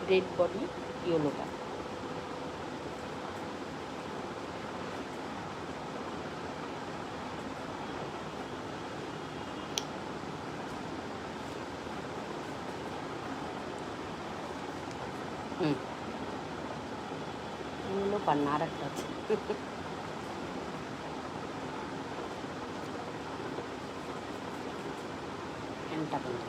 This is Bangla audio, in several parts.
Red body yellow colour. Yellow পান্না আর একটা আছে। প্যান্টটা প্যান্ট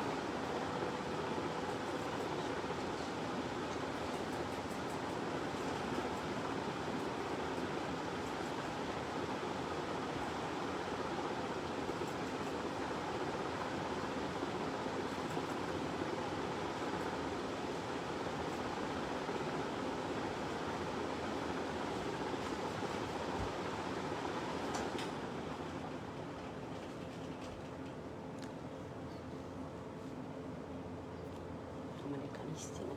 আমার এখানে এসছে না।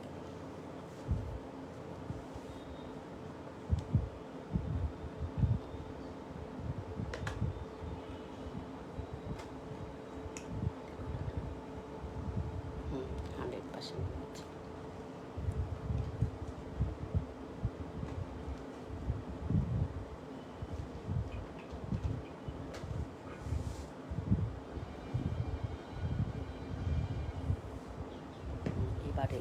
হুম, 100% আছে। এবারে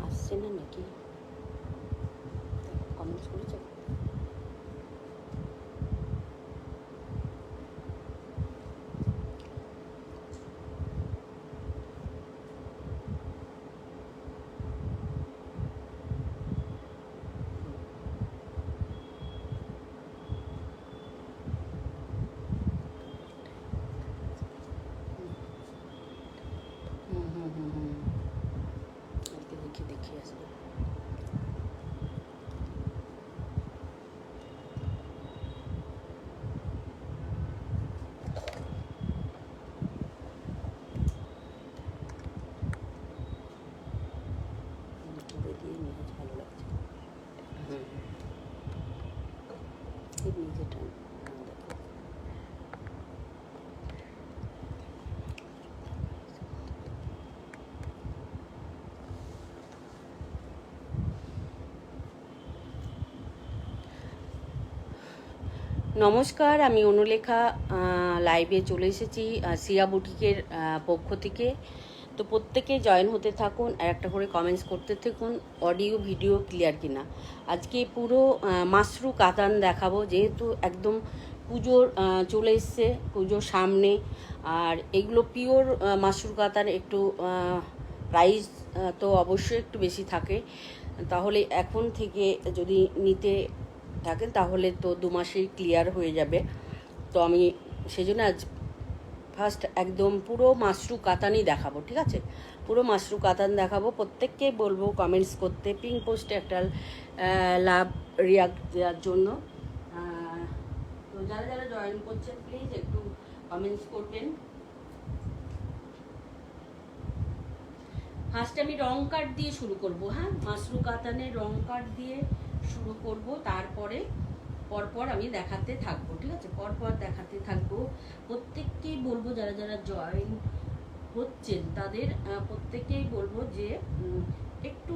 আসছে না নাকি কমেন্টস করেছে। হুম হুম হুম হুম কালকে দেখে আসবে। দূরে দিয়ে নিয়ে ভালো লাগছে। হুম ঠিক নিজেটা দেখো। নমস্কার, আমি অনুলেখা লাইভে চলে এসেছি সিয়া বুটিকের পক্ষ থেকে। তো প্রত্যেকে জয়েন হতে থাকুন আর একটা করে কমেন্টস করতে থাকুন অডিও ভিডিও ক্লিয়ার কিনা। আজকে পুরো মাশরু কাতান দেখাবো, যেহেতু একদম পুজোর চলে এসছে, পুজোর সামনে। আর এগুলো পিওর মাশরু কাতান, একটু প্রাইস তো অবশ্যই একটু বেশি থাকে। তাহলে এখন থেকে যদি নিতে থাকেন তাহলে তো 2 মাসেই ক্লিয়ার হয়ে যাবে। তো আমি সেজন্য আজ ফার্স্ট একদম পুরো মাশরু কাতানই দেখাবো, ঠিক আছে? পুরো মাশরু কাতান দেখাবো। প্রত্যেককে বলবো কমেন্টস করতে, পিঙ্ক পোস্টে একটা লাভ রিয়াক্ট দেওয়ার জন্য। তো যারা যারা জয়েন করছেন প্লিজ একটু কমেন্টস করবেন। ফার্স্ট আমি রং কাট দিয়ে শুরু করব। হ্যাঁ, মাশরু কাতানের রং কাট দিয়ে শুরু করব, তারপরে পরপর আমি দেখাতে থাকবো, ঠিক আছে? পরপর দেখাতে থাকবো। প্রত্যেককেই বলবো যারা যারা জয়েন হচ্ছেন তাদের প্রত্যেককেই বলবো যে একটু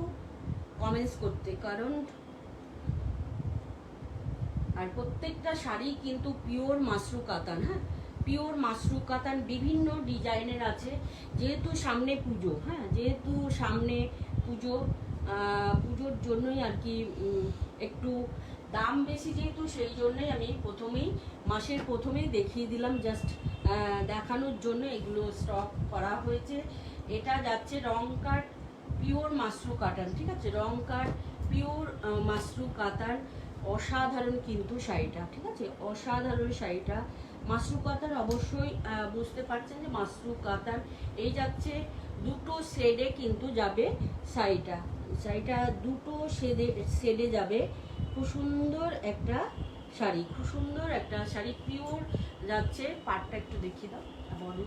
কমেন্টস করতে, কারণ আর প্রত্যেকটা শাড়ি কিন্তু পিওর মাশরু কাতান। হ্যাঁ, পিওর মাশরু কাতান, বিভিন্ন ডিজাইনের আছে। যেহেতু সামনে পুজো, হ্যাঁ, যেহেতু সামনে পুজো, পুজোর জন্যই আর কি একটু দাম বেশি, যেহেতু সেই জন্যই আমি মাসের প্রথমেই দেখিয়ে দিলাম, জাস্ট দেখানোর জন্য এগুলো স্টক করা হয়েছে। এটা যাচ্ছে রং কাট পিওর মাশরু কাতান, ঠিক আছে? রং কাট পিওর মাশরু কাতান, অসাধারণ কিন্তু শাড়িটা, ঠিক আছে? অসাধারণ শাড়িটা মাশরু কাতান। অবশ্যই বুঝতে পারছেন যে মাশরু কাতান। এই যাচ্ছে দুটো শেডে কিন্তু যাবে শাড়িটা দুটো শেডে যাবে। খুব সুন্দর একটা শাড়ি, খুব সুন্দর একটা শাড়ি, পিওর যাচ্ছে। পাটটা একটু দেখিয়ে দাও বলো।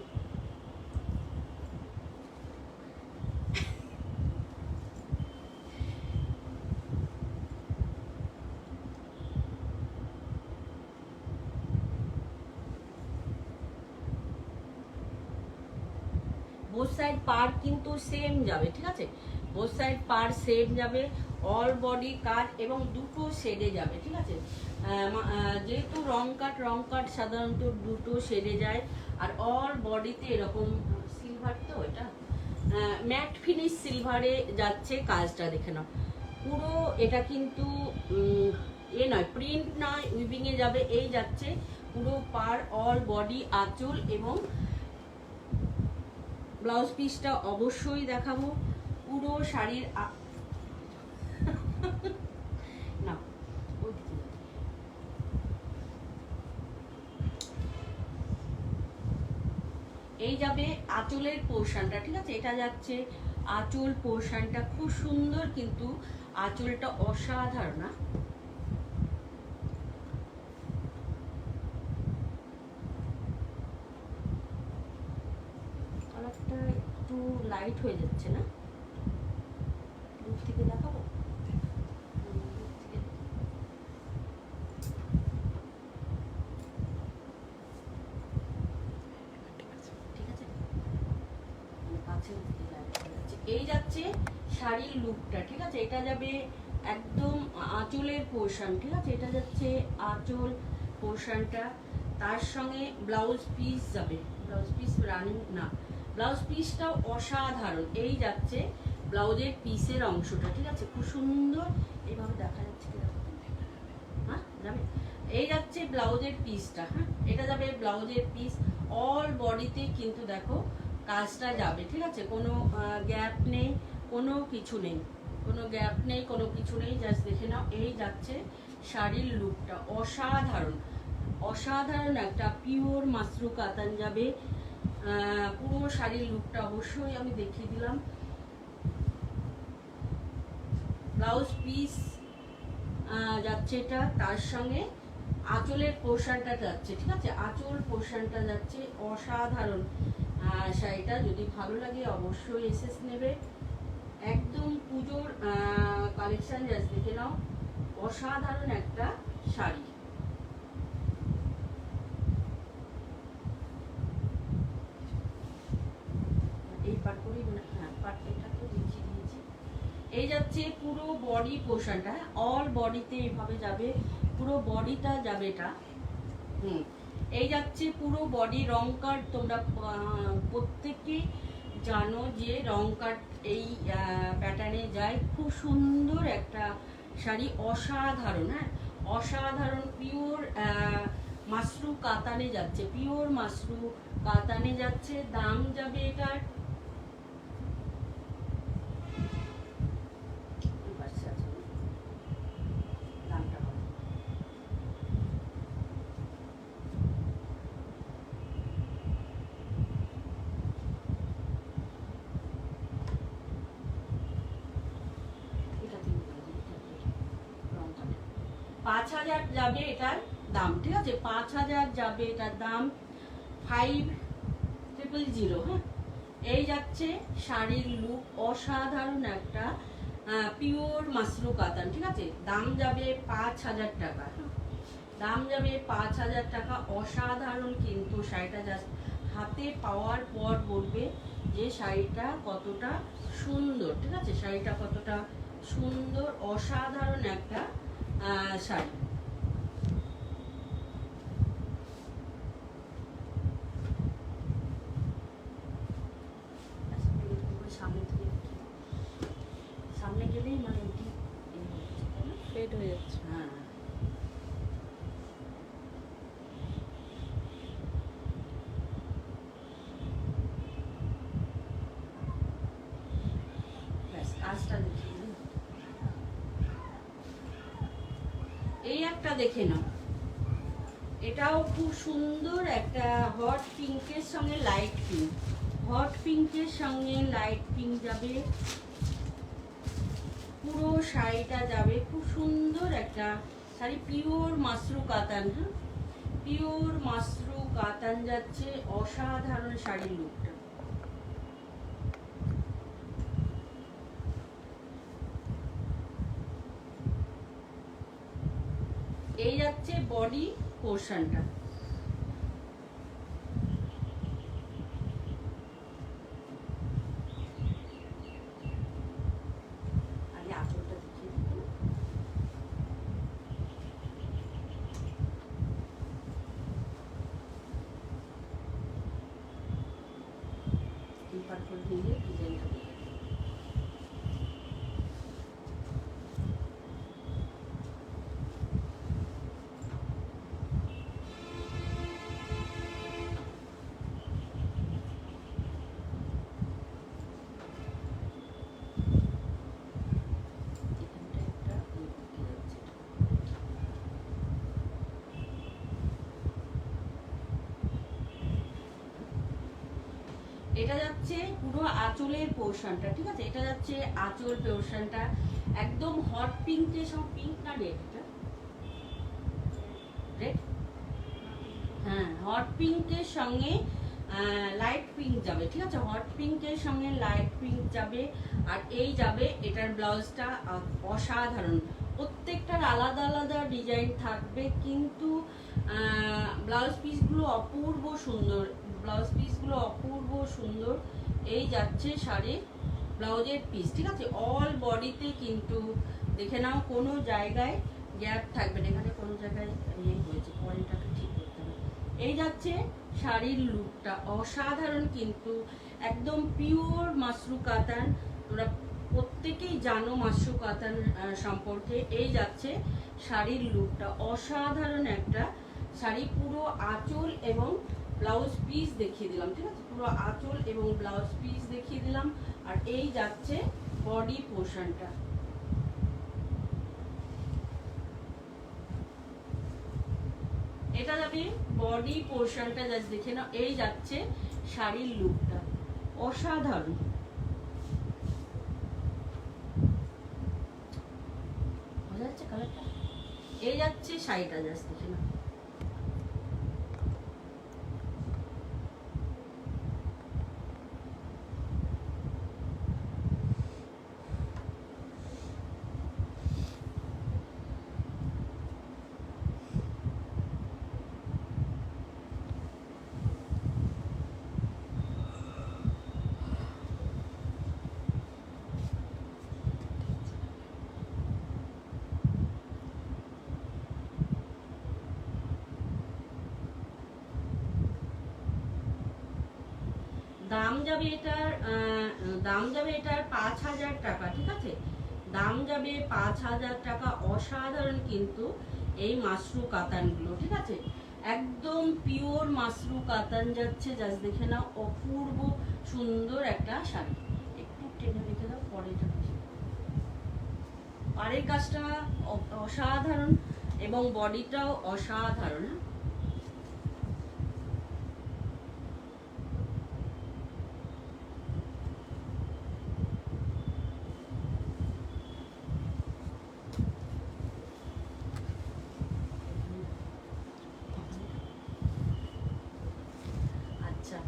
বোথ সাইড পার কিন্তু সেম যাবে, ঠিক আছে? বোথ সাইড পার সেম যাবে, অল বডি কাট এবং দুটো শেডে যাবে, ঠিক আছে? যেহেতু রং কাট সাধারণত দুটো শেডে যায়। আর অল বডিতে এরকম সিলভার, তো এটা ম্যাট ফিনিশ সিলভারে যাচ্ছে। কাজটা দেখে নাও, পুরো এটা কিন্তু নয়, প্রিন্ট নয়, উইভিং এ যাবে। এই যাচ্ছে পুরো পার, অল বডি, আঁচল এবং ব্লাউজ পিসটা অবশ্যই দেখাবো। পুরো শাড়ির না, এই যাবে আঁচলের পোর্শনটা, ঠিক আছে? এটা যাচ্ছে আঁচল পোর্শনটা, খুব সুন্দর কিন্তু আঁচলটা অসাধারণ। না, কালারটা একটু লাইট হয়ে যাচ্ছে না? দূর থেকে দেখাবো। এই যাচ্ছে শাড়ির লুকটা, ঠিক আছে? এটা যাবে একদম আঁচলের পোর্শন, ঠিক আছে? এটা যাচ্ছে আঁচল পোর্শনটা, তার সঙ্গে ব্লাউজ পিস যাবে। ব্লাউজ পিস রানিং না, ব্লাউজ পিসটা অসাধারণ। এই যাচ্ছে ব্লাউজের পিসের অংশটা, ঠিক আছে? খুব সুন্দর, এইভাবে দেখা যাচ্ছে কি? হ্যাঁ, যাবে। এই যাচ্ছে ব্লাউজের পিসটা। হ্যাঁ, এটা যাবে ব্লাউজের পিস, অল বডিতে কিন্তু দেখো কাজটা যাবে, ঠিক আছে? কোনো গ্যাপ নেই, কোনো কিছু নেই, কোনো গ্যাপ নেই, কোনো কিছু নেই। জাস্ট দেখে নাও, এই যাচ্ছে শাড়ির লুকটা, অসাধারণ অসাধারণ একটা পিওর মাশরু কাতান যাবে। পুরো শাড়ির লুকটা অবশ্যই আমি দেখিয়ে দিলাম। ব্লাউজ পিস যাচ্ছে এটা, তার সঙ্গে আঁচলের পোর্শনটা যাচ্ছে, ঠিক আছে? আঁচল পোর্শনটা যাচ্ছে অসাধারণ শাড়িটা। যদি ভালো লাগে অবশ্যই এসএস নেবে। একদম পুজোর কালেকশন, জাস্ট দেখে নাও, অসাধারণ একটা শাড়ি। এই পাট করেই, হ্যাঁ, পাটটা তো দেখিয়ে দিয়েছি। এই যাচ্ছে পুরো বডি পোর্শনটা, অল বডিতে এইভাবে যাবে, পুরো বডিটা যাবে এটা। এই যাচ্ছে পুরো বডি রং কাট। তোমরা প্রত্যেকে জানো যে রং কাট এই প্যাটার্নে যায়। খুব সুন্দর একটা শাড়ি, অসাধারণ। হ্যাঁ, অসাধারণ পিওর মাশরু কাতানে যাচ্ছে, পিওর মাশরু কাতানে যাচ্ছে। দাম যাবে এটার পাঁচ হাজার যাবে এটার দাম, ঠিক আছে? 5,000 যাবে এটার দাম, 5000। হ্যাঁ, এই যাচ্ছে শাড়ির লুক, অসাধারণ একটা পিওর মাশরু কাতান, ঠিক আছে? দাম যাবে 5,000 টাকা। দাম যাবে 5,000 টাকা। অসাধারণ কিন্তু শাড়িটা জাস্ট হাতে পাওয়ার পর বলবে যে শাড়িটা কতটা সুন্দর, ঠিক আছে? শাড়িটা কতটা সুন্দর, অসাধারণ একটা শাড়ি। সামনে গেলেই মানে ফেড হয়ে যাচ্ছে। হ্যাঁ, কাজটা দেখি, এই একটা দেখে নাও, এটাও খুব সুন্দর একটা হট পিঙ্কের সঙ্গে লাইট পিঙ্ক, হট পিঙ্কের সঙ্গে লাইট পিঙ্ক যাবে, পুরো শাড়িটা যাবে খুব সুন্দর একটা শাড়ি, পিওর মাশরু কাতান। হ্যাঁ, পিওর মাশরু কাতান যাচ্ছে, অসাধারণ শাড়ির লুকটা। এই যাচ্ছে বডি পোর্শনটা, আগে আঁচলটা দেখিয়ে দিই। ডিপার করে নিয়ে ডিজাইনটা দেখে এটা যাচ্ছে পুরো আঁচলের পোর্শনটা, ঠিক আছে? এটা যাচ্ছে আঁচল পোর্শনটা, একদম হট পিঙ্কের সঙ্গে, পিঙ্ক না রেড, এটা রেড, হ্যাঁ, হট পিঙ্কের সঙ্গে লাইট পিঙ্ক যাবে, ঠিক আছে? হট পিঙ্কের সঙ্গে লাইট পিঙ্ক যাবে। আর এই যাবে এটার ব্লাউজটা, অসাধারণ, প্রত্যেকটার আলাদা আলাদা ডিজাইন থাকবে, কিন্তু ব্লাউজ পিসগুলো অপূর্ব সুন্দর, ব্লাউজ পিসগুলো অপূর্ব সুন্দর। এই যাচ্ছে শাড়ির ব্লাউজের পিস, ঠিক আছে? অল বডিতে কিন্তু দেখে নাও, কোনো জায়গায় গ্যাপ থাকবে না, এখানে কোনো জায়গায় ইয়ে হয়েছে, পরেরটাকে ঠিক করতে হবে। এই যাচ্ছে শাড়ির লুকটা, অসাধারণ কিন্তু, একদম পিওর মাশরু কাতান। তোমরা প্রত্যেকেই জানো মাশরু কাতান সম্পর্কে। এই যাচ্ছে শাড়ির লুকটা, অসাধারণ একটা শাড়ি, পুরো আঁচল এবং ব্লাউজ পিস দেখিয়ে দিলাম, ঠিক আছে? পুরো আঁচল এবং ব্লাউজ পিস দেখিয়ে দিলাম। আর এই যাচ্ছে বডি পোর্শনটা, এটা যাবে বডি পোর্শনটা, জাস্ট দেখে নাও। এই যাচ্ছে শাড়ির লুকটা, অসাধারণ। বোঝা যাচ্ছে কালারটা? এই যাচ্ছে শাড়িটা, জাস্ট দেখে নাও। দাম যাবে এটার 5,000 টাকা, ঠিক আছে? দাম যাবে 5,000 টাকা। অসাধারণ কিন্তু এই মাশরু কাতানগুলো, ঠিক আছে? একদম পিওর মাসরু কাতান যাচ্ছে, জাস্ট দেখে নাও, অপূর্ব সুন্দর একটা শাড়ি। একটু টেনে রেখে দাও, পরে পাড়ের কাজটা অসাধারণ এবং বডিটাও অসাধারণ। আচ্ছা,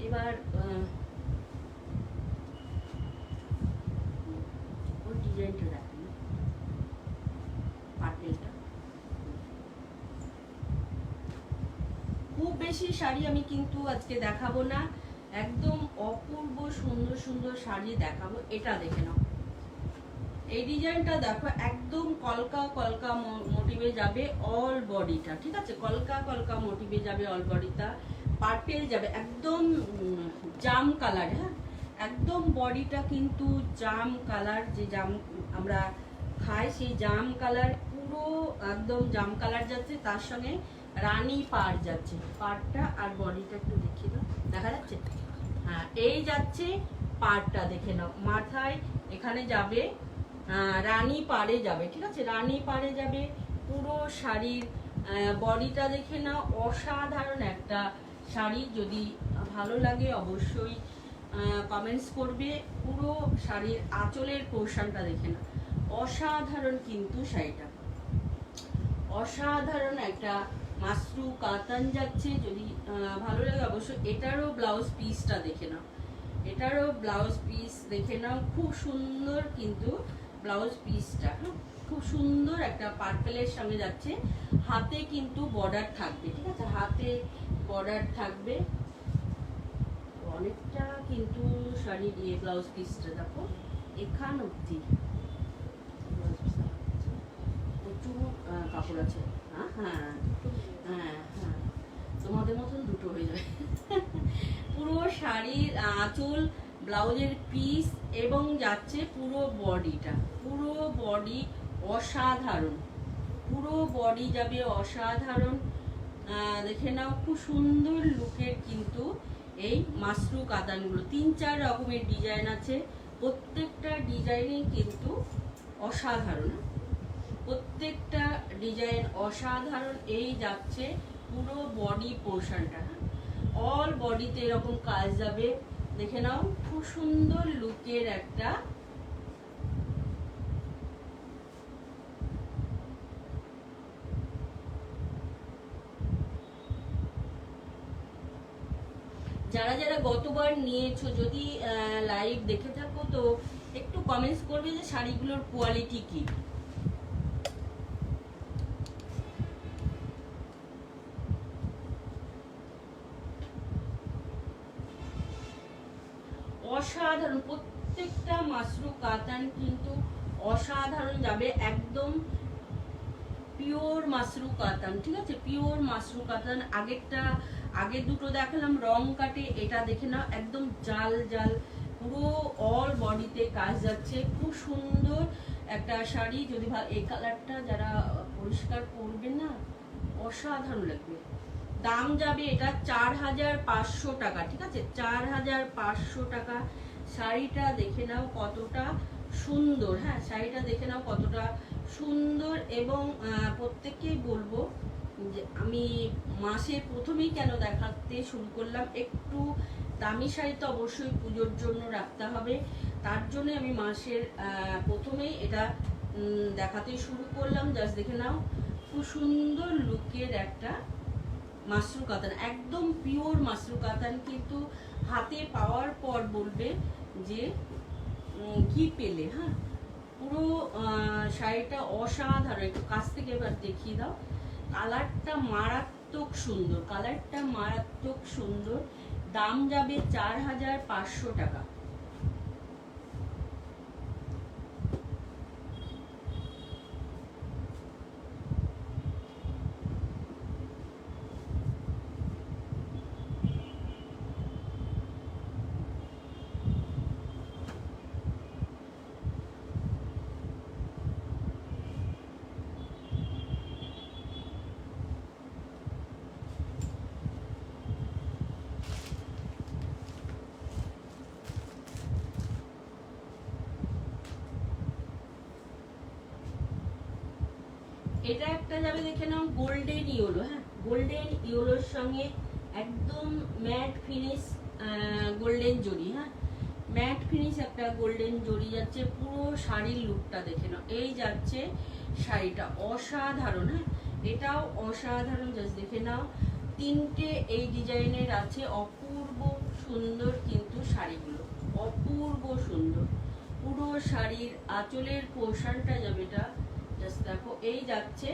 এবার ওর ডিজাইনটা দেখেন, পার্পেলটা। খুব বেশি শাড়ি আমি কিন্তু আজকে দেখাবো না, একদম অপূর্ব সুন্দর সুন্দর শাড়ি দেখাবো। এটা দেখে নাও, এই ডিজাইনটা দেখো, একদম কলকা কলকা মোটিভে যাবে অল বডিটা, ঠিক আছে, কলকা কলকা মোটিভে যাবে অল বডিটা, পার্পেল যাবে, একদম জাম কালার। হ্যাঁ, একদম বডিটা কিন্তু জাম কালার, যে জাম আমরা খাই সেই জাম কালার, পুরো একদম জাম কালার যাচ্ছে, তার সঙ্গে রানী পাড় যাচ্ছে, পাড়টা আর বডিটা একটু দেখিয়ে দাও, দেখা যাচ্ছে? হ্যাঁ, এই যাচ্ছে পাড়টা, দেখে নাও, মাথায় এখানে যাবে রানী পাড়ে যাবে, ঠিক আছে, রানী পাড়ে যাবে পুরো শাড়ির। বডিটা দেখে নাও, অসাধারণ একটা শাড়ি। যদি ভালো লাগে অবশ্যই কমেন্টস করবে। পুরো শাড়ির আঁচলের পোর্শনটা দেখে নাও, অসাধারণ কিন্তু শাড়িটা, অসাধারণ একটা মাসরু কাতান যাচ্ছে। যদি ভালো লাগে অবশ্যই এটারও ব্লাউজ পিসটা দেখে নাও, এটারও ব্লাউজ পিস দেখে নাও, খুব সুন্দর কিন্তু ব্লাউজ পিসটা, খুব সুন্দর একটা পার্পেলের সঙ্গে যাচ্ছে। হাতে কিন্তু বর্ডার থাকবে, ঠিক আছে, হাতে বর্ডার থাকবে অনেকটা কিন্তু শাড়ি দিয়ে। ব্লাউজ পিসটা দেখো, এখান অব্দি প্রচুর কাপড় আছে। হ্যাঁ হ্যাঁ হ্যাঁ হ্যাঁ, তোমাদের মতন দুটো হয়ে যাবে। পুরো শাড়ির আঁচল, ব্লাউজের পিস এবং যাচ্ছে পুরো বডিটা, পুরো বডি অসাধারণ, পুরো বডি যাবে অসাধারণ। দেখে নাও, খুব সুন্দর লুকের কিন্তু এই মাসরু কাতানগুলো। 3-4 রকমের ডিজাইন আছে, প্রত্যেকটা ডিজাইনই কিন্তু অসাধারণ, প্রত্যেকটা ডিজাইন অসাধারণ। এই যাচ্ছে পুরো বডি পোর্শনটা, অল বডিতে এরকম কাজ যাবে, দেখে নাও, খুব সুন্দর লুকের একটা যারা যারা গতবার নিয়েছো, যদি লাইভ দেখে থাকো তো একটু কমেন্টস করবে যে শাড়িগুলোর কোয়ালিটি কি। অসাধারণ, প্রত্যেকটা মাসরু কাতান কিন্তু অসাধারণ যাবে, একদম পিওর মাসরু কাতান, ঠিক আছে, পিওর মাসরু কাতান। আগের দুটো দেখালাম রং কাটে, এটা দেখে নাও, একদম জাল জাল, পুরো অল বডিতে কাজ যাচ্ছে, খুব সুন্দর একটা শাড়ি। যদি এই কালারটা যারা পরিষ্কার করবে না, অসাধারণ লাগবে। দাম যাবে এটা 4500 টাকা, ঠিক আছে, 4500 টাকা। শাড়িটা দেখে নাও কতটা সুন্দর, হ্যাঁ, শাড়িটা দেখে নাও কতটা সুন্দর। এবং প্রত্যেককেই বলবো যে আমি মাসের প্রথমেই কেন দেখাতে শুরু করলাম, একটু দামি শাড়ি তো অবশ্যই পুজোর জন্য রাখতে হবে, তার জন্য আমি মাসের প্রথমেই এটা দেখাতে শুরু করলাম। জাস্ট দেখে নাও, খুব সুন্দর লুকের একটা মাসরু কাতান, একদম পিওর মাসরু কাতান, কিন্তু হাতে পাওয়ার পর বলবে যে কি পেলে। হ্যাঁ, পুরো শাড়িটা অসাধারণ। একটু কাছ থেকে এবার দেখিয়ে দাও, কালারটা মারাত্মক সুন্দর, কালারটা মারাত্মক সুন্দর। দাম যাবে 4500 টাকা। এটা একটা যাবে দেখে নাও গোল্ডেন ইয়েলো, হ্যাঁ গোল্ডেন ইয়েলোর সঙ্গে একদম ম্যাট ফিনিশ গোল্ডেন জরি, হ্যাঁ ম্যাট ফিনিশ একটা গোল্ডেন জরি যাচ্ছে। পুরো শাড়ির লুকটা দেখে নাও, এই যাচ্ছে শাড়িটা অসাধারণ, হ্যাঁ এটাও অসাধারণ, জাস্ট দেখে নাও। তিনটে এই ডিজাইনের আছে, অপূর্ব সুন্দর কিন্তু শাড়িগুলো, অপূর্ব সুন্দর। পুরো শাড়ির আঁচলের পোর্শনটা যাবে, এটা জাস্ট দেখো, এই যাচ্ছে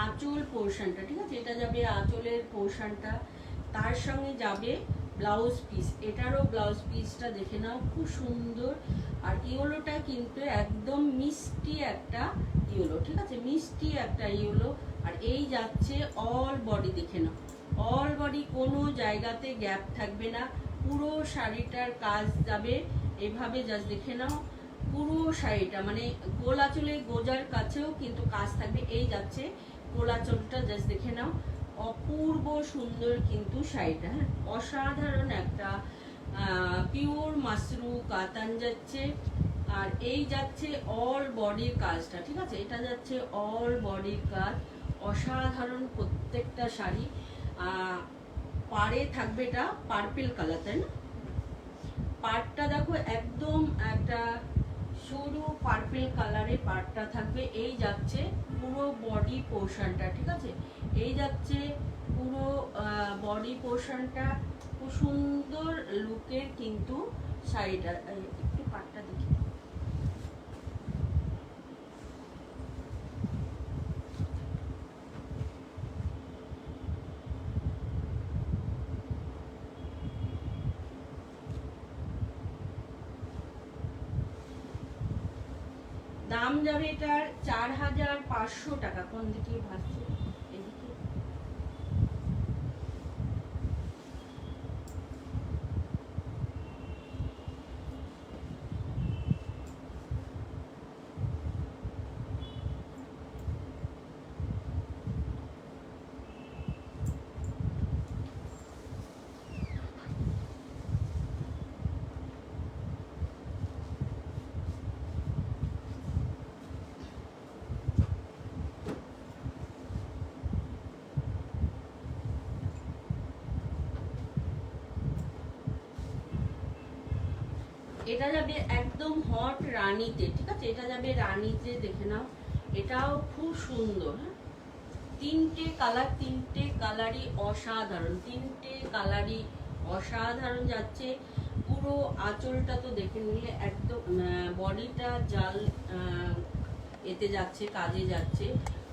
আঁচল পোর্শনটা, ঠিক আছে এটা যাবে আঁচলের পোর্শনটা। তার সঙ্গে যাবে ব্লাউজ পিস, এটারও ব্লাউজ পিসটা দেখে নাও খুব সুন্দর। আর ইয়েলোটা কিন্তু একদম মিষ্টি একটা ইয়েলো, ঠিক আছে মিষ্টি একটা ইয়েলো। আর এই যাচ্ছে অল বডি, দেখে নাও অল বডি, কোনো জায়গাতে গ্যাপ থাকবে না, পুরো শাড়িটার কাজ যাবে এভাবে, জাস্ট দেখে নাও পুরো শাড়িটা মানে গোল আঁচলে গোজার কাছেও কিন্তু কাজ থাকবে। এই যাচ্ছে গোল আঁচলটা, জাস্ট দেখে নাও অপূর্ব সুন্দর কিন্তু শাড়িটা, হ্যাঁ অসাধারণ একটা পিওর মাশরু কাতান যাচ্ছে। আর এই যাচ্ছে অল বডির কাজটা, ঠিক আছে এটা যাচ্ছে অল বডির কাজ, অসাধারণ প্রত্যেকটা শাড়ি। পাড়ে থাকবে এটা পার্পেল কালার, তাই না? পাড়টা দেখো একদম একটা সরু পার্পেল কালারে পাড়টা থাকবে। এই যাচ্ছে পুরো বডি পোর্শনটা, ঠিক আছে এই যাচ্ছে পুরো বডি পোর্শনটা, খুব সুন্দর লুকের কিন্তু শাড়িটা। একটু পাড়টা দেখি, দাম যাবে এটার 4500 টাকা। কোন দিকে ভাবছি, এদিকে। এটা যাবে একদম হট রানীতে, ঠিক আছে এটা যাবে রানীতে, দেখে নাও এটাও খুব সুন্দর, হ্যাঁ তিনটে কালার, তিনটে কালারই অসাধারণ, তিনটে কালারই অসাধারণ যাচ্ছে। পুরো আঁচলটা তো দেখে নিলে একদম, বডিটা জাল এতে যাচ্ছে, কাজে যাচ্ছে।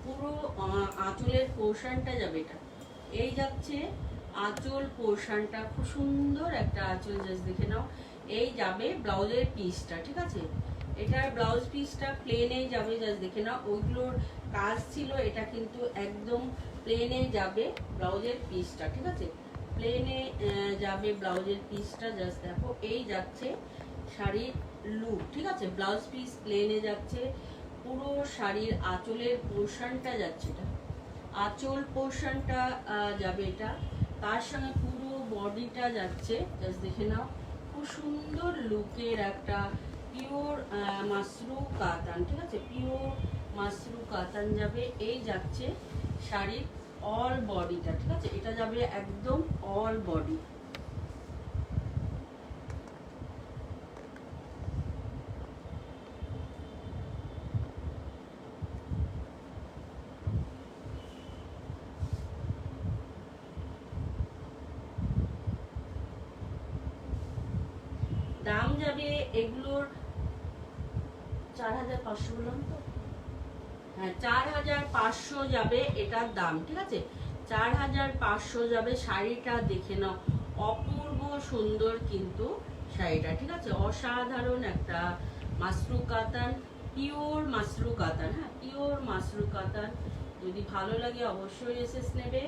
পুরো আঁচলের পোর্শনটা যাবে এটা, এই যাচ্ছে আঁচল পোর্শনটা, খুব সুন্দর একটা আঁচল, জাস্ট দেখে নাও। এই যাবে ব্লাউজের পিসটা, ঠিক আছে এটার ব্লাউজ পিসটা প্লেনে যাবে, জাস্ট দেখে নাও ওইগুলোর কাজ ছিল, এটা কিন্তু একদম প্লেনে যাবে ব্লাউজের পিসটা, ঠিক আছে প্লেনে যাবে ব্লাউজের পিসটা, জাস্ট দেখো এই যাচ্ছে শাড়ির লুক, ঠিক আছে ব্লাউজ পিস প্লেনে যাচ্ছে। পুরো শাড়ির আঁচলের পোর্শনটা যাচ্ছে, এটা আঁচল পোর্শনটা যাবে এটা, তার সঙ্গে পুরো বডিটা যাচ্ছে, জাস্ট দেখে নাও খুব সুন্দর লুকের একটা পিওর মাশরু কাতান, ঠিক আছে পিওর মাশরু কাতান যাবে। এই যাচ্ছে শাড়ির অল বডিটা, ঠিক আছে এটা যাবে একদম অল বডি। দাম যাবে এগুলোর 4500 বললাম তো, হ্যাঁ 4500 যাবে এটার দাম, ঠিক আছে 4500 যাবে। শাড়িটা দেখে নাও অপূর্ব সুন্দর কিন্তু শাড়িটা, ঠিক আছে অসাধারণ একটা মাশরু কাতান, পিওর মাশরু কাতান, হ্যাঁ পিওর মাশরু কাতান। যদি ভালো লাগে অবশ্যই এসএস নেবে।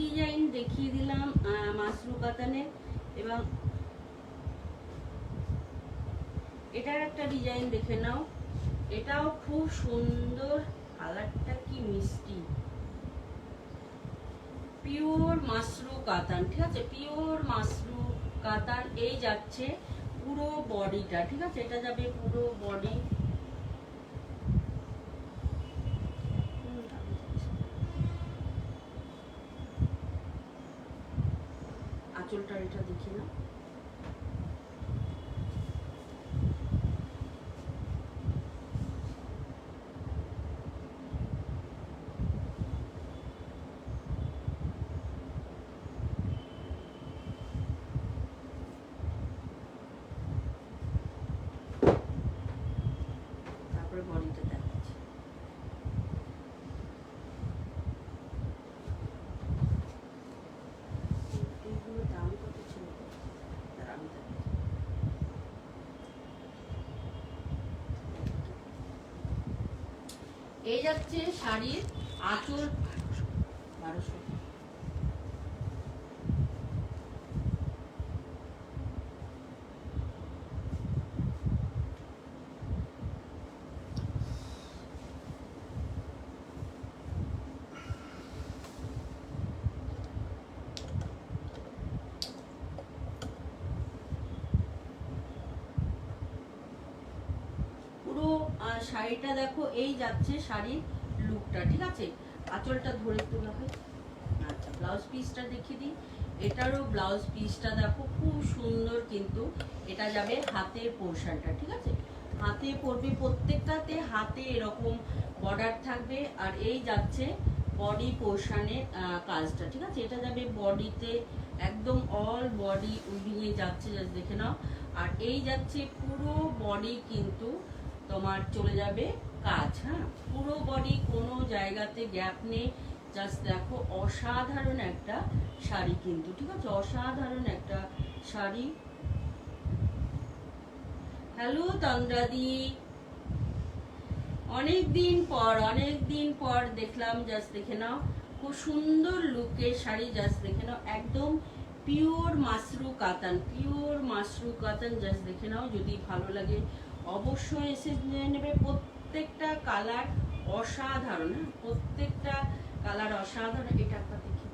ডিজাইন দেখিয়ে দিলাম মাসরু কাতানের। এবং এটার একটা ডিজাইন দেখে নাও, এটাও খুব সুন্দর, কালারটা কি মিষ্টি, পিওর মাসরু কাতান, ঠিক আছে, পিওর মাসরু কাতান। এই যাচ্ছে পুরো বডিটা, ঠিক আছে, এটা যাবে পুরো বডি। আঁচলটা এটা দেখি না, তারপরে বডিটা দেখাচ্ছি। এইগুলো দাম কত ছিল? দাঁড়া, আমি দেখাচ্ছি। এই যাচ্ছে শাড়ির আঁচল, 1200। পুরো শাড়িটা দেখো, এই যাচ্ছে শাড়ির লুকটা, ঠিক আছে। আঁচলটা ধরে তোলা হয়। আচ্ছা, ব্লাউজ পিসটা দেখিয়ে দিই। এটারও ব্লাউজ পিসটা দেখো খুব সুন্দর, কিন্তু এটা যাবে হাতের পোর্শনটা, ঠিক আছে, হাতে পড়বে, প্রত্যেকটাতে হাতে এরকম বর্ডার থাকবে। আর এই যাচ্ছে বডি পোর্শনের কাজটা, ঠিক আছে, এটা যাবে বডিতে, একদম অল বডি উইভিংয়ে যাচ্ছে, জাস্ট দেখে নাও। আর এই যাচ্ছে পুরো বডি, কিন্তু তোমার চলে যাবে কাজ, হ্যাঁ, পুরো বডি, কোনো জায়গাতে গ্যাপ নেই। জাস্ট দেখো, অসাধারণ একটা শাড়ি কিন্তু, ঠিক আছে, অসাধারণ একটা শাড়ি। হ্যালো তন্দ্রাদি, অনেক দিন পর দেখলাম, জাস্ট দেখে নাও, খুব সুন্দর লুকের শাড়ি, জাস্ট দেখে নাও, একদম পিওর মাসরু কাতান, পিওর মাসরু কাতান, জাস্ট দেখে নাও। যদি ভালো লাগে অবশ্যই এসে নিয়ে নেবে। প্রত্যেকটা কালার অসাধারণ, হ্যাঁ, প্রত্যেকটা কালার অসাধারণ। এটা একটা দেখি,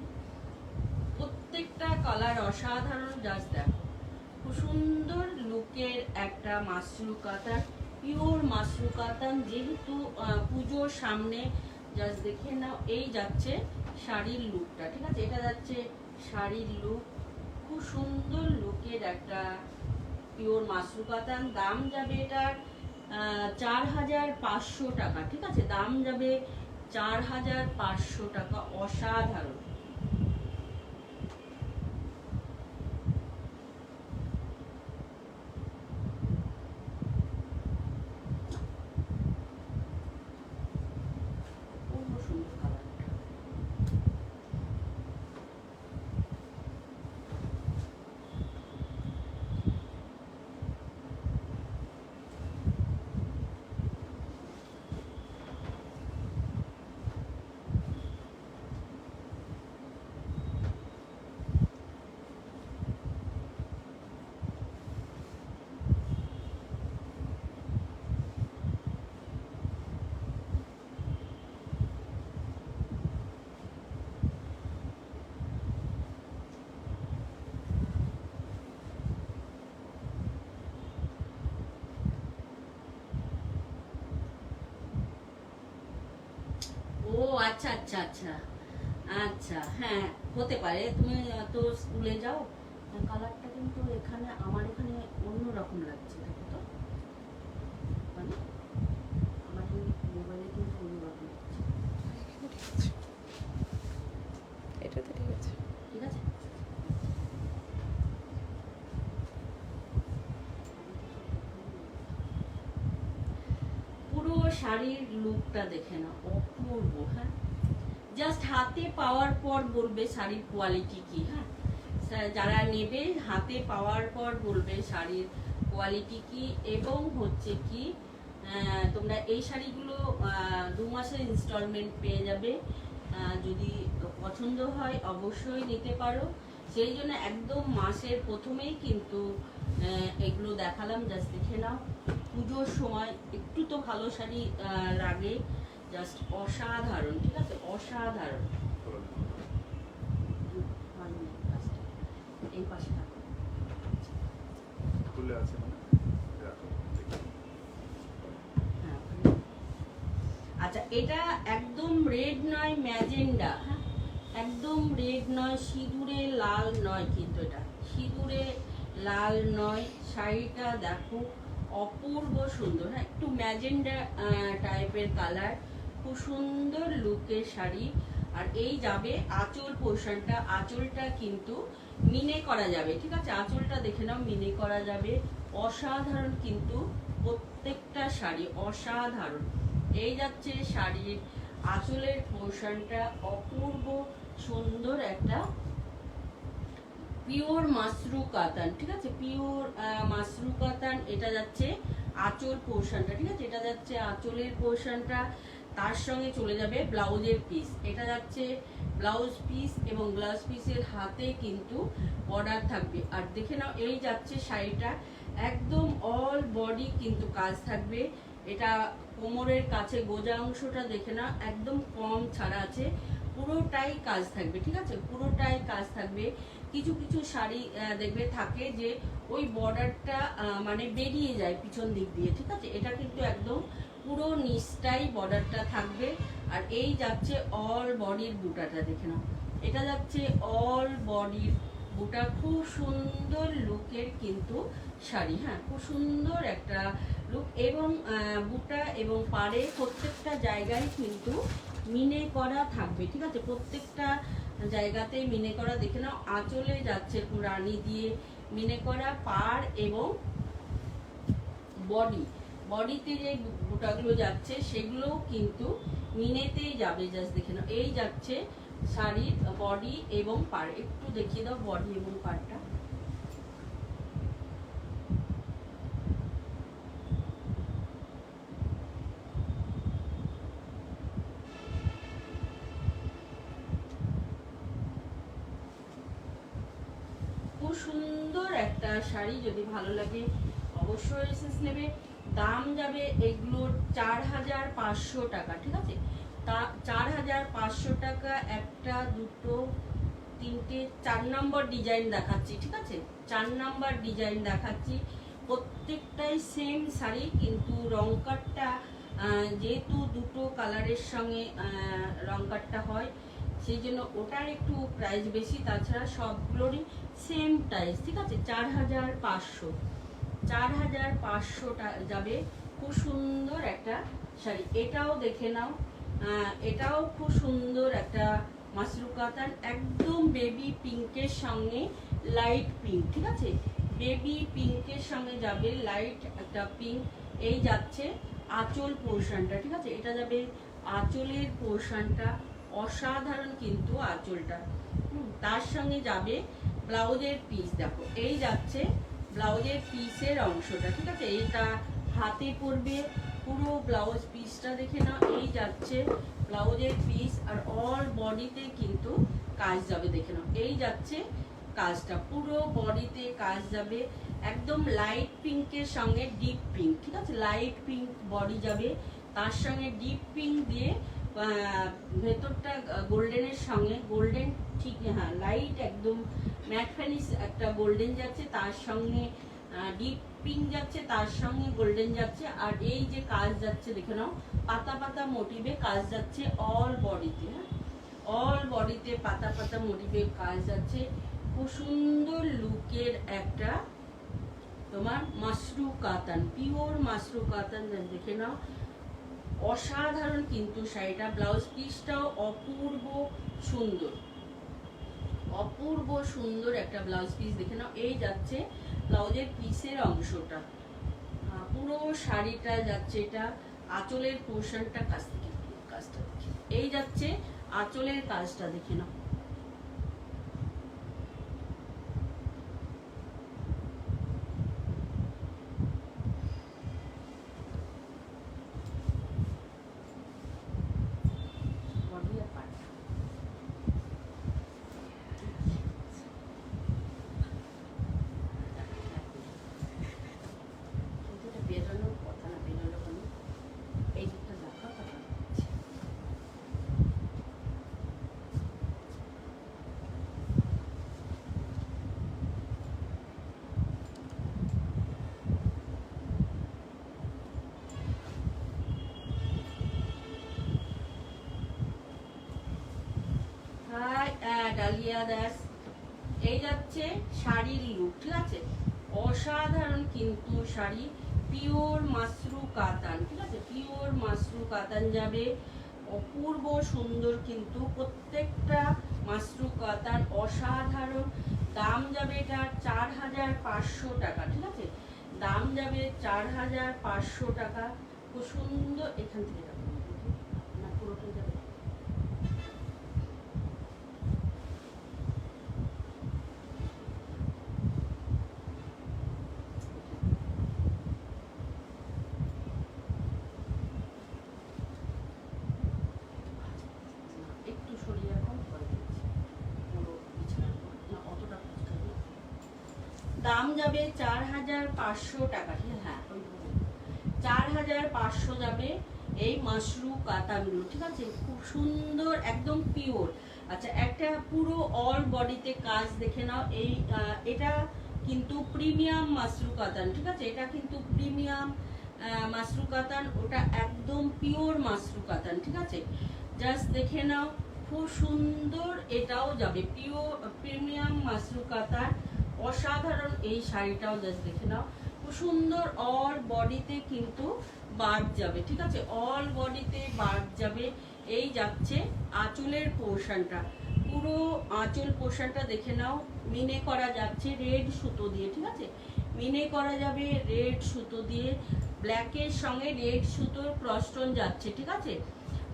প্রত্যেকটা কালার অসাধারণ, জাস্ট দেখো, খুব সুন্দর লুকের একটা মাসরু কাতান, পিওর মাসরু কাতান। যেহেতু পুজোর সামনে, জাস্ট দেখে নাও, এই যাচ্ছে শাড়ির লুকটা, ঠিক আছে, এটা যাচ্ছে শাড়ির লুক, খুব সুন্দর লুকের একটা পিওর মাসরু কাতান। দাম যাবে এটার 4500 টাকা, ঠিক আছে, দাম যাবে 4500 টাকা। অসাধারণ। সুন্দর কালারটা। ও আচ্ছা আচ্ছা আচ্ছা আচ্ছা, হ্যাঁ, হতে পারে, তুমি তো স্কুলে যাও। কালারটা কিন্তু এখানে, আমার এখানে অন্যরকম লাগছে, দেখো তো, মানে আমার মোবাইলে কিন্তু অন্যরকম লাগছে। এটাতে ঠিক আছে, ঠিক আছে, পুরো শাড়ির লুকটা দেখে না, অপূর্ব, হ্যাঁ, জাস্ট হাতে পাওয়ার পর বলবে শাড়ির কোয়ালিটি কি, হ্যাঁ, যারা নেবে হাতে পাওয়ার পর বলবে শাড়ির কোয়ালিটি কি। এবং হচ্ছে কি, তোমরা এই শাড়িগুলো 2 মাসের ইনস্টলমেন্ট পেয়ে যাবে, যদি পছন্দ হয় অবশ্যই নিতে পারো। সেই জন্য একদম মাসের প্রথমেই কিন্তু এগুলো দেখালাম, জাস্ট দেখে নাও। পুজোর সময় একটু তো ভালো শাড়ি লাগে, জাস্ট অসাধারণ, ঠিক আছে, অসাধারণ। এই পাশে থাকো। খুলে আছে মানে হ্যাঁ, আচ্ছা, এটা একদম রেড নয়, ম্যাজেন্ডা, হ্যাঁ, একদম রেড নয়, সিঁদুরে লাল নয়, কিন্তু এটা সিঁদুরে লাল নয়। শাড়িটা দেখো অপূর্ব সুন্দর, হ্যাঁ, একটু ম্যাজেন্ডা টাইপের কালার, খুব সুন্দর লুকের শাড়ি। আর এই যাবে আঁচল পোর্শনটা, আঁচলটা কিন্তু মিনে করা যাবে, ঠিক আছে, আঁচলটা দেখে নাও, মিনে করা যাবে। অসাধারণ কিন্তু প্রত্যেকটা শাড়ি অসাধারণ। এই যাচ্ছে শাড়ির আঁচলের পোর্শনটা, অপূর্ব সুন্দর একটা পিওর মাশরু কাতান, ঠিক আছে, পিওর মাশরু কাতান। এটা যাচ্ছে আঁচল পোর্শনটা, ঠিক আছে, এটা যাচ্ছে আঁচলের পোর্শনটা। তার সঙ্গে চলে যাবে ব্লাউজের পিস, এটা যাচ্ছে ব্লাউজ পিস, এবং ব্লাউজ পিসের হাতে কিন্তু বর্ডার থাকবে। আর দেখে নাও, এই যাচ্ছে শাড়িটা একদম অল বডি কিন্তু কাজ থাকবে। এটা কোমরের কাছে গোজা অংশটা দেখে নাও, একদম কম ছাড়া আছে, পুরোটাই কাজ থাকবে, ঠিক আছে, পুরোটাই কাজ থাকবে। কিছু কিছু শাড়ি দেখবে থাকে যে ওই বর্ডারটা মানে বেরিয়ে যায় পিছন দিক দিয়ে, ঠিক আছে, এটা কিন্তু একদম পুরো নিচটাই বর্ডারটা থাকবে। আর এই যাচ্ছে অল বডির বুটাটা দেখে নাও, এটা যাচ্ছে অল বডির বুটা, খুব সুন্দর লুকের কিন্তু শাড়ি, হ্যাঁ, খুব সুন্দর একটা লুক। এবং বুটা এবং পাড়ে প্রত্যেকটা জায়গায় কিন্তু মিনে করা থাকবে, ঠিক আছে, প্রত্যেকটা জায়গাতে মিনে করা। দেখে নাও, আঁচলে যাচ্ছে রানী দিয়ে মিনে করা, পাড় এবং বডিতে যে বুটাগুলো যাচ্ছে সেগুলো কিন্তু মিনেতেই যাবে, জাস্ট দেখে নাও। এই যাচ্ছে শাড়ির বডি এবং পাড়, একটু দেখিয়ে দাও বডি এবং পাড়টা। খুব সুন্দর একটা শাড়ি, যদি ভালো লাগে অবশ্যই এসেস নেবে। দাম যাবে এগুলোর 4500 টাকা, ঠিক আছে, তা 4500 টাকা। একটা, দুটো, তিনটে, 4 নম্বর ডিজাইন দেখাচ্ছি, ঠিক আছে, 4 নম্বর ডিজাইন দেখাচ্ছি। প্রত্যেকটাই সেম শাড়ি, কিন্তু রং কাটটা যেহেতু দুটো কালারের সঙ্গে রং কাটটা হয়, সেই জন্য ওটার একটু প্রাইস বেশি। তাছাড়া সবগুলোরই সেম প্রাইস, ঠিক আছে, 4500 যাবে। খুব সুন্দর একটা শাড়ি, এটাও দেখে নাও, এটাও খুব সুন্দর একটা মাশরু কাতান, একদম বেবি পিঙ্কের সঙ্গে লাইট পিঙ্ক, ঠিক আছে, বেবি পিঙ্কের সঙ্গে যাবে লাইট একটা পিঙ্ক। এই যাচ্ছে আঁচল পোর্শনটা, ঠিক আছে, এটা যাবে আঁচলের পোর্শনটা, অসাধারণ কিন্তু আঁচলটা। তার সঙ্গে যাবে ব্লাউজের পিস, দেখো এই যাচ্ছে ব্লাউজের পিসের অংশটা, ঠিক আছে, এইটা হাতে পড়বে, পুরো ব্লাউজ পিসটা দেখে নাও। এই যাচ্ছে ব্লাউজের পিস, আর অল বডিতে কিন্তু কাজ যাবে, দেখে নাও, এই যাচ্ছে কাজটা, পুরো বডিতে কাজ যাবে। একদম লাইট পিঙ্কের সঙ্গে ডিপ পিঙ্ক, ঠিক আছে, লাইট পিঙ্ক বডি যাবে, তার সঙ্গে ডিপ পিঙ্ক দিয়ে ভেতরটা গোল্ডেনের সঙ্গে, গোল্ডেন, ঠিক, হ্যাঁ, লাইট একদম ম্যাট ফিনিশ একটা গোল্ডেন যাচ্ছে, তার সঙ্গে ডিপ পিঙ্ক যাচ্ছে, তার সঙ্গে গোল্ডেন যাচ্ছে। আর এই যে কাজ যাচ্ছে দেখে নাও, পাতা পাতা মোটিভে কাজ যাচ্ছে অল বডিতে, হ্যাঁ, অল বডিতে পাতা পাতা মোটিভে কাজ যাচ্ছে। খুব সুন্দর লুকের একটা তোমার মাশরু কাতান, পিওর মাশরু কাতান, দেখে নাও, অসাধারণ কিন্তু শাড়িটা। ব্লাউজ পিসটাও অপূর্ব সুন্দর, অপূর্ব সুন্দর একটা ব্লাউজ পিস, দেখে নাও। এই যাচ্ছে ব্লাউজের পিসের অংশটা, পুরো শাড়িটা যাচ্ছে, এটা আঁচলের পোর্শনটা, কাজটা দেখে, এই যাচ্ছে আঁচলের কাজটা, দেখে নাও। ডালিয়া দাস। এই যাচ্ছে শাড়ির লুক, ঠিক আছে, অসাধারণ কিন্তু শাড়ি, পিওর মাশরু কাতান, ঠিক আছে, পিওর মাশরু কাতান যাবে, অপূর্ব সুন্দর কিন্তু প্রত্যেকটা মাশরু কাতান অসাধারণ। দাম যাবে এটা 4500 টাকা, ঠিক আছে, দাম যাবে 4500 টাকা। খুব সুন্দর, এখান থেকে যাবে না পুরোটা যাবে। একটু সরিয়ে রাখো, পরে দিচ্ছি। পুরো বিছানার উপর, না অতটা কুচকাবে। দাম যাবে 4500 টাকা, হ্যাঁ 4500 যাবে এই মাশরু কাতানগুলো, ঠিক আছে, খুব সুন্দর একদম পিওর। আচ্ছা, একটা পুরো অল বডিতে কাজ দেখে নাও। এই এটা কিন্তু প্রিমিয়াম মাশরু কাতান, ঠিক আছে, এটা কিন্তু প্রিমিয়াম মাশরু কাতান, ওটা একদম পিওর মাশরু কাতান, ঠিক আছে, জাস্ট দেখে নাও, খুব সুন্দর। এটাও যাবে পিওর প্রিমিয়াম মাশরু কাতান, অসাধারণ এই শাড়িটাও জাস্ট দেখে নাও, খুব সুন্দর। অল বডিতে কিন্তু বাদ যাবে, ঠিক আছে, অল বডিতে বাদ যাবে। এই যাচ্ছে আঁচলের পোর্শনটা, পুরো আঁচল পোর্শনটা দেখে নাও, মিনে করা যাচ্ছে রেড সুতো দিয়ে, ঠিক আছে, মিনে করা যাবে রেড সুতো দিয়ে, ব্ল্যাকের সঙ্গে রেড সুতোর ক্রসস্টোন যাচ্ছে, ঠিক আছে।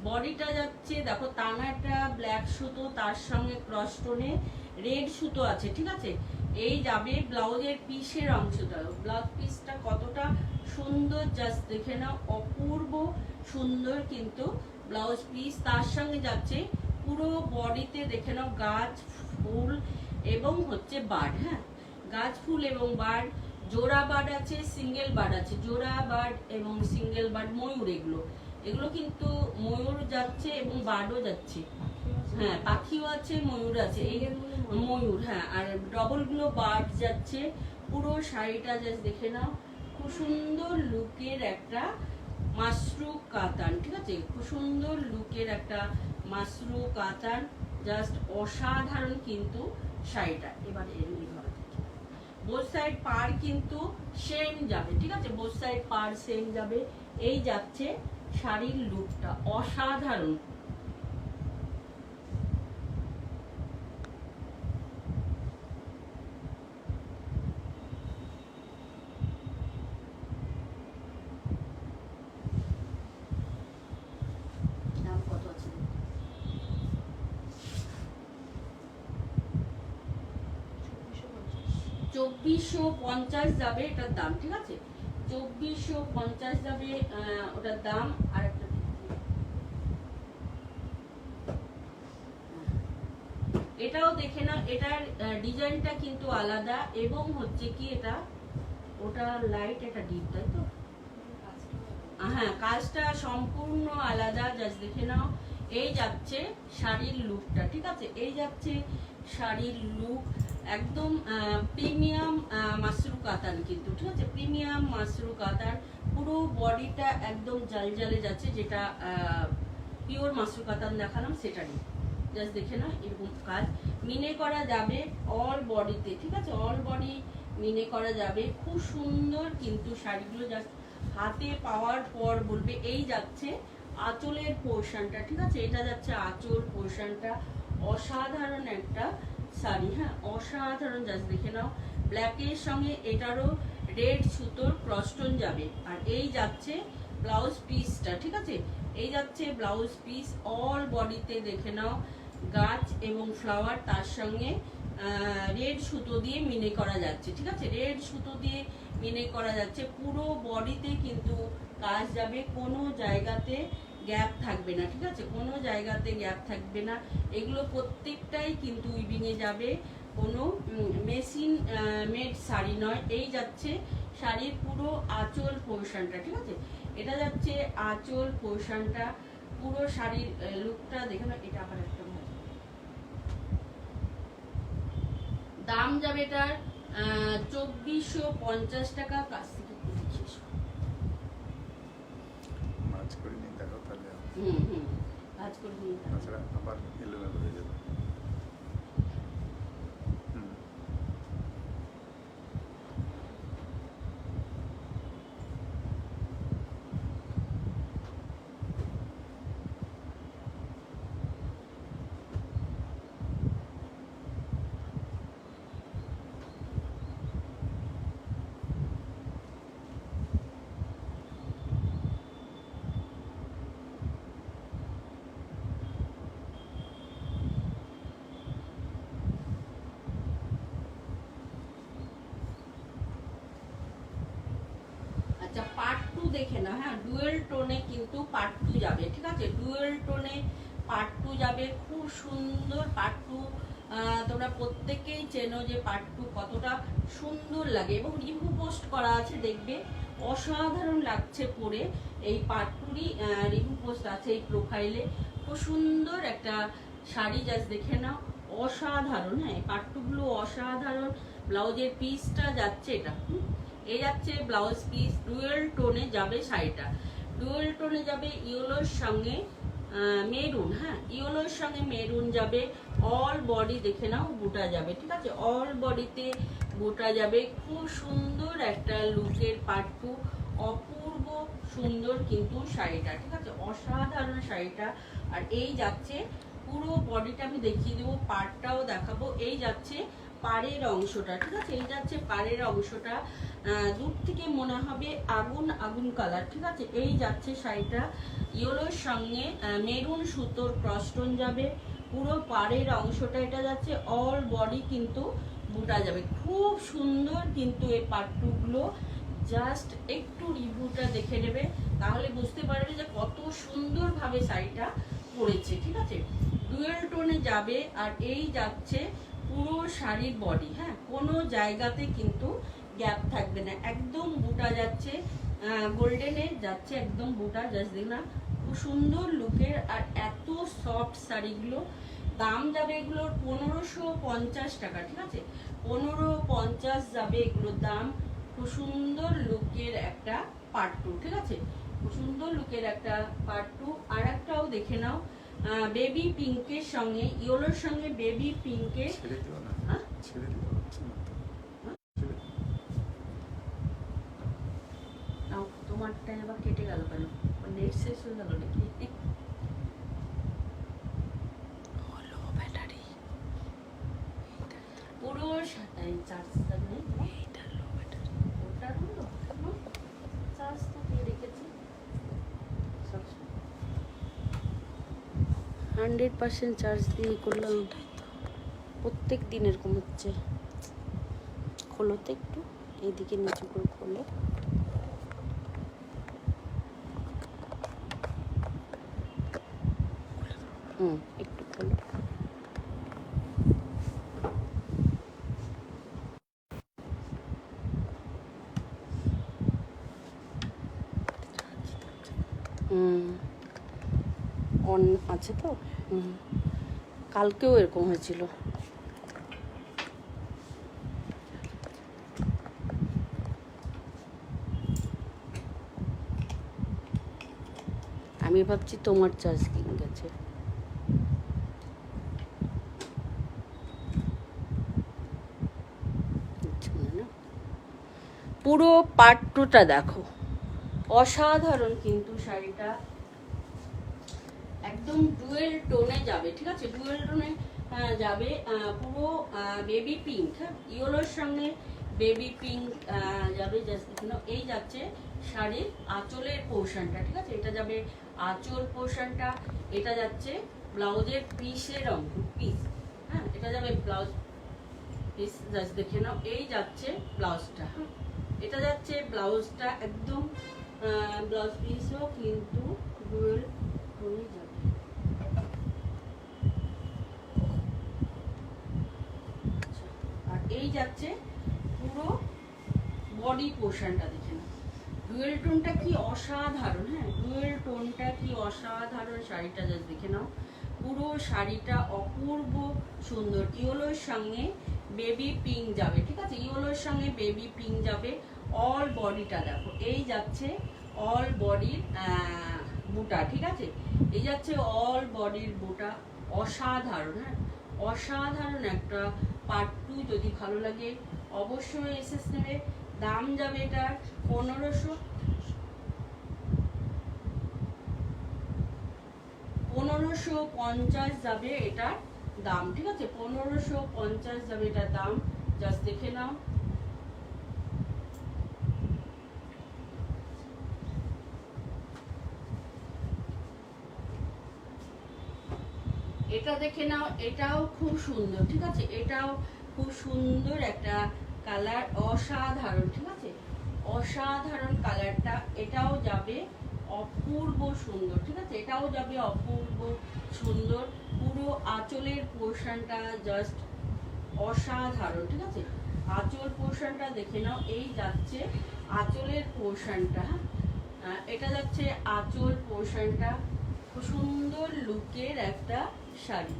বডিটা যাচ্ছে দেখো টানাটা ব্ল্যাক সুতো, তার সঙ্গে ক্রসস্টোনে রেড সুতো আছে, ঠিক আছে। এই যাবে ব্লাউজের পিসের অংশটা, ব্লাউজ পিসটা কতটা সুন্দর জাস্ট দেখে নাও, অপূর্ব সুন্দর কিন্তু ব্লাউজ পিস, তার সঙ্গে যাচ্ছে পুরো বডিতে দেখে নাও গাছ ফুল এবং হচ্ছে বার্ড, হ্যাঁ গাছ ফুল এবং বার্ড, জোড়া বার্ড আছে, সিঙ্গেল বার্ড আছে, জোড়া বার্ড এবং সিঙ্গেল বার্ড, ময়ূর, এগুলো কিন্তু ময়ূর যাচ্ছে এবং বার্ডও যাচ্ছে, হ্যাঁ পাখিও আছে, ময়ূর আছে, এই ময়ূর, হ্যাঁ, আর ডবল গুলো বার্ড যাচ্ছে। পুরো শাড়িটা জাস্ট দেখে নাও, খুব সুন্দর লুকের একটা মাশরু কাতান, ঠিক আছে, খুব সুন্দর লুকের একটা মাশরু কাতান, জাস্ট অসাধারণ কিন্তু শাড়িটা। এবার এমনি ভাবে বোথ সাইড পার কিন্তু সেম যাবে, ঠিক আছে, বোথ সাইড পার সেম যাবে। এই যাচ্ছে শাড়ির লুকটা অসাধারণ। দাম কত আছে? 2450 যাবে এটার দাম, ঠিক আছে, 2450 যাবে ওটার দাম। আর একটা এটাও দেখে নাও, এটার ডিজাইনটা কিন্তু আলাদা এবং হচ্ছে কি এটা ওটা লাইট, এটা ডিপ, তাই তো, হ্যাঁ কাজটা সম্পূর্ণ আলাদা, জাস্ট দেখে নাও। এই যাচ্ছে শাড়ির লুকটা, ঠিক আছে, এই যাচ্ছে শাড়ির লুক, একদম প্রিমিয়াম মাশরু কাতান কিন্তু, ঠিক আছে, প্রিমিয়াম মাশরু কাতান, পুরো বডিটা একদম জালজালে যাচ্ছে, যেটা পিওর মাশরু কাতান দেখালাম সেটারই, জাস্ট দেখে নাও এরকম কাজ, মিনে করা যাবে অল বডিতে, ঠিক আছে, অল বডি মিনে করা যাবে, খুব সুন্দর কিন্তু শাড়িগুলো জাস্ট হাতে পাওয়ার পর বলবে। এই যাচ্ছে আঁচলের পোর্শনটা, ঠিক আছে, এটা যাচ্ছে আঁচল পোর্শনটা, অসাধারণ একটা শাড়ি, হ্যাঁ অসাধারণ, জাস্ট দেখে নাও, ব্ল্যাকের সঙ্গে এটারও রেড সুতোর ক্রসস্টোন যাবে। আর এই যাচ্ছে ব্লাউজ পিসটা, ঠিক আছে, এই যাচ্ছে ব্লাউজ পিস, অল বডিতে দেখে নাও গাছ এবং ফ্লাওয়ার, তার সঙ্গে রেড সুতো দিয়ে মিনে করা যাচ্ছে, ঠিক আছে, রেড সুতো দিয়ে মিনে করা যাচ্ছে, পুরো বডিতে কিন্তু কাজ যাবে, কোনো জায়গাতে গ্যাপ থাকবে না, ঠিক আছে, কোনো জায়গাতে গ্যাপ থাকবে না, এগুলো প্রত্যেকটাই কিন্তু উইভিং এ যাবে, কোনো মেশিন মেড শাড়ি নয়। এই যাচ্ছে শাড়ির পুরো আঁচল পোর্শনটা, ঠিক আছে, এটা যাচ্ছে আঁচল পোর্শনটা, পুরো শাড়ির লুকটা দেখে নাও। এটা আবার একটা দাম যাবে এটার 2450 টাকা। কাছ থেকে মাছ করে নিয়ে দেখো তাহলে। কাজ করে নিয়ে তাছাড়া আবার এলোমেলো হয়ে যাবে। আচ্ছা পার্ট 2 দেখে না, হ্যাঁ ডুয়েল টোনে কিন্তু পার্ট 2 যাবে, ঠিক আছে, ডুয়েল টোনে পার্ট 2 যাবে, খুব সুন্দর পার্ট 2। তোমরা প্রত্যেকেই চেনো যে পার্ট 2 কতটা সুন্দর লাগে এবং রিভিউ পোস্ট করা আছে, দেখবে অসাধারণ লাগছে পরে। এই পার্ট 2রই রিভিউ পোস্ট আছে এই প্রোফাইলে। খুব সুন্দর একটা শাড়ি, জাস্ট দেখে নাও, অসাধারণ। হ্যাঁ পার্ট 2 গুলো অসাধারণ। ব্লাউজের পিসটা যাচ্ছে এটা, এই যাচ্ছে ব্লাউজ পিস। ডুয়েল টোনে যাবে শাড়িটা, ডুয়েল টোনে যাবে ইয়েলোর সঙ্গে মেরুন, হ্যাঁ ইয়েলোর সঙ্গে মেরুন যাবে। অল বডি দেখে নাও বুটা যাবে, ঠিক আছে, অল বডিতে বুটা যাবে। খুব সুন্দর একটা লুকের পার্ট 2, অপূর্ব সুন্দর কিন্তু শাড়িটা, ঠিক আছে, অসাধারণ শাড়িটা। আর এই যাচ্ছে পুরো বডিটা, আমি দেখিয়ে দেবো, পাড়টাও দেখাবো। এই যাচ্ছে পাড়ের অংশটা, ঠিক আছে, এই যাচ্ছে পাড়ের অংশটা। দূর থেকে মনে হবে আগুন আগুন কালার, ঠিক আছে। এই যাচ্ছে শাড়িটা ইয়েলোর সঙ্গে মেরুন সুতোর ক্রসটোন যাবে। পুরো পাড়ের অংশটা এটা যাচ্ছে, অল বডি কিন্তু বুটা যাবে। খুব সুন্দর কিন্তু এই পার্ট 2 গুলো। জাস্ট একটু রিভিউটা দেখে নেবে, তাহলে বুঝতে পারবে যে কত সুন্দরভাবে শাড়িটা পরেছে, ঠিক আছে। ডুয়েল টোনে যাবে। আর এই যাচ্ছে পুরো শাড়ির বডি, হ্যাঁ কোনো জায়গাতে কিন্তু গ্যাপ থাকবে না, একদম বুটা যাচ্ছে, গোল্ডেনে যাচ্ছে একদম বুটা। জাস্ট দেখ না, খুব সুন্দর লুকের। আর এত সফট শাড়িগুলো, দাম যাবে এগুলোর 1550 টাকা, ঠিক আছে, 1550 যাবে এগুলোর দাম। খুব সুন্দর লুকের একটা পার্ট 2, ঠিক আছে, খুব সুন্দর লুকের একটা পার্ট 2। আর একটাও দেখে নাও, বেবি পিঙ্কের সঙ্গে ইয়েলোর সঙ্গে বেবি পিঙ্কের। ছেড়ে দিও না, হ্যাঁ ছেড়ে দিতে হচ্ছে না তো। ছেড়ে দিও। নাও, তোমারটা আবার কেটে গেল কেন? নেট শেষ হয়ে গেল নাকি? হলো ব্যাটারি, পুরো চার্জটা নেই, এইটা লো ব্যাটারি। ওটা হলো চার্জ তো দিয়ে রেখেছি 100% চার্জ দিয়ে করলাম। প্রত্যেক দিন এরকম হচ্ছে। খোলোতে একটু এইদিকে নিচু করে খোলো। একটু খোলো। অন আছে তো। কালকেও এরকম হয়েছিল। আমি ভাবছি তোমার চার্জ কিন গেছে। পুরো পার্ট 2টা দেখো, অসাধারণ কিন্তু শাড়িটা। একদম ডুয়েল টোনে যাবে, ঠিক আছে, ডুয়েল টোনে যাবে। পুরো বেবি পিঙ্ক, হ্যাঁ ইয়েলোর সঙ্গে বেবি পিঙ্ক যাবে। জাস্ট দেখুন, এই যাচ্ছে শাড়ির আঁচলের পোর্শনটা, ঠিক আছে, এটা যাবে আঁচল পোর্শনটা। এটা যাচ্ছে ব্লাউজের পিসের অংশ, পিস, হ্যাঁ এটা যাবে ব্লাউজ পিস। জাস্ট দেখে নাও, এই যাচ্ছে ব্লাউজটা, হ্যাঁ এটা যাচ্ছে ব্লাউজটা। একদম ব্লাউজ পিসও কিন্তু ডুয়েল টোনে যাবে। আর এই যাচ্ছে পুরো বডি পোর্শনটা, দেখে না ডুয়েল টোনটা কি অসাধারণ। হ্যাঁ ডুয়েল টোনটা কি অসাধারণ, শাড়িটা জাস্ট দেখে নাও। পুরো শাড়িটা অপূর্ব সুন্দর। ইয়েলোর সঙ্গে বেবি পিঙ্ক যাবে, ঠিক আছে, ইয়েলোর সঙ্গে বেবি পিঙ্ক যাবে। অল বডিটা দেখো, এই যাচ্ছে অল বডির বুটা, ঠিক আছে, এই যাচ্ছে অল বডির বুটা। অসাধারণ, হ্যাঁ অসাধারণ একটা পার্ট 2। যদি ভালো লাগে অবশ্যই এসএস নেবে। দাম যাবে এটার 1550 যাবে এটার দাম, ঠিক আছে, 1550 যাবে এটার দাম। জাস্ট দেখে নাও। এটা দেখে নাও, এটাও খুব সুন্দর, ঠিক আছে, এটাও খুব সুন্দর একটা কালার, অসাধারণ, ঠিক আছে, অসাধারণ কালারটা, এটাও যাবে অপূর্ব সুন্দর, ঠিক আছে, এটাও যাবে অপূর্ব সুন্দর। পুরো আঁচলের পোর্শনটা জাস্ট অসাধারণ, ঠিক আছে। আঁচল পোর্শনটা দেখে নাও, এই যাচ্ছে আঁচলের পোর্শনটা। এটা যাচ্ছে আঁচল পোর্শনটা, খুব সুন্দর লুকের একটা শাড়ি।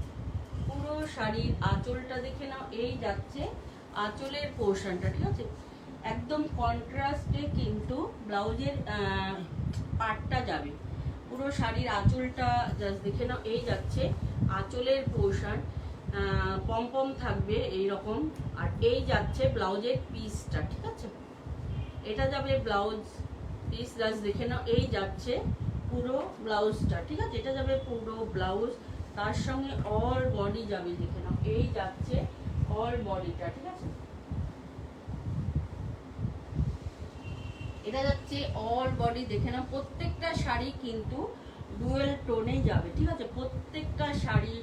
পুরো শাড়ির আঁচলটা দেখে নাও, এই যাচ্ছে আঁচলের পোর্শনটা, ঠিক আছে। একদম কন্ট্রাস্টে কিন্তু ব্লাউজের পাটটা যাবে। পুরো শাড়ির আঁচলটা জাস্ট দেখে নাও, এই যাচ্ছে আঁচলের পোর্শন, পম থাকবে এই রকম। আর এই যাচ্ছে ব্লাউজের পিসটা, ঠিক আছে, এটা যাবে ব্লাউজ পিস, জাস্ট দেখে নাও, এই যাচ্ছে পুরো ব্লাউজটা, ঠিক আছে, এটা যাবে পুরো ব্লাউজ। তার সঙ্গে অল বডি যাবে, দেখে নাও, এই যাচ্ছে অল বডিটা, ঠিক আছে। এটা যাচ্ছে অল বডি, দেখে নাও। প্রত্যেকটা শাড়ি কিন্তু ডুয়েল টোনে যাবে, ঠিক আছে, প্রত্যেকটা শাড়ি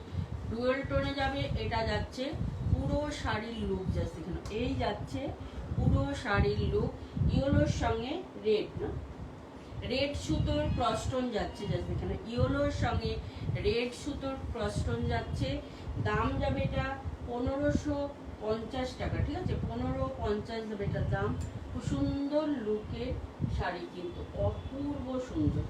ডুয়েল টোনে যাবে। এটা যাচ্ছে পুরো শাড়ির লুক, জাস্ট দেখে নাও, এই যাচ্ছে পুরো শাড়ির লুক। ইয়েলোর সঙ্গে রেড, না রেড সুতোর ক্রসটোন যাচ্ছে, জাস্ট দেখে নাও, ইয়েলোর সঙ্গে রেড সুতোর ক্রসটোন যাচ্ছে। দাম যাবে এটা 1550 টাকা, ঠিক আছে, 1550 যাবে এটার দাম। খুব সুন্দর লুকের শাড়ি, কিন্তু অপূর্ব সুন্দর।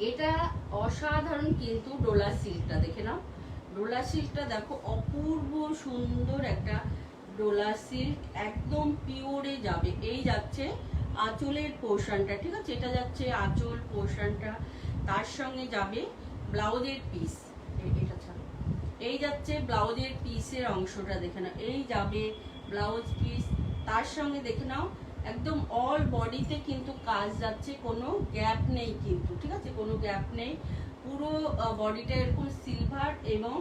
এটা অসাধারণ কিন্তু ডোলা সিল্কটা দেখে নাও, ডোলা সিল্কটা দেখো, অপূর্ব সুন্দর একটা ডোলা সিল্ক, একদম পিওরে যাবে। এই যাচ্ছে আঁচলের পোর্শনটা, ঠিক আছে, এটা যাচ্ছে আঁচল পোর্শনটা। তার সঙ্গে যাবে ব্লাউজের পিস, এটা ছাড়া এই যাচ্ছে ব্লাউজের পিসের অংশটা, দেখে নাও, এই যাবে ব্লাউজ পিস। তার সঙ্গে দেখে নাও একদম অল বডিতে কিন্তু কাজ যাচ্ছে, কোনো গ্যাপ নেই কিন্তু, ঠিক আছে, কোনো গ্যাপ নেই। পুরো বডিটা এরকম সিলভার এবং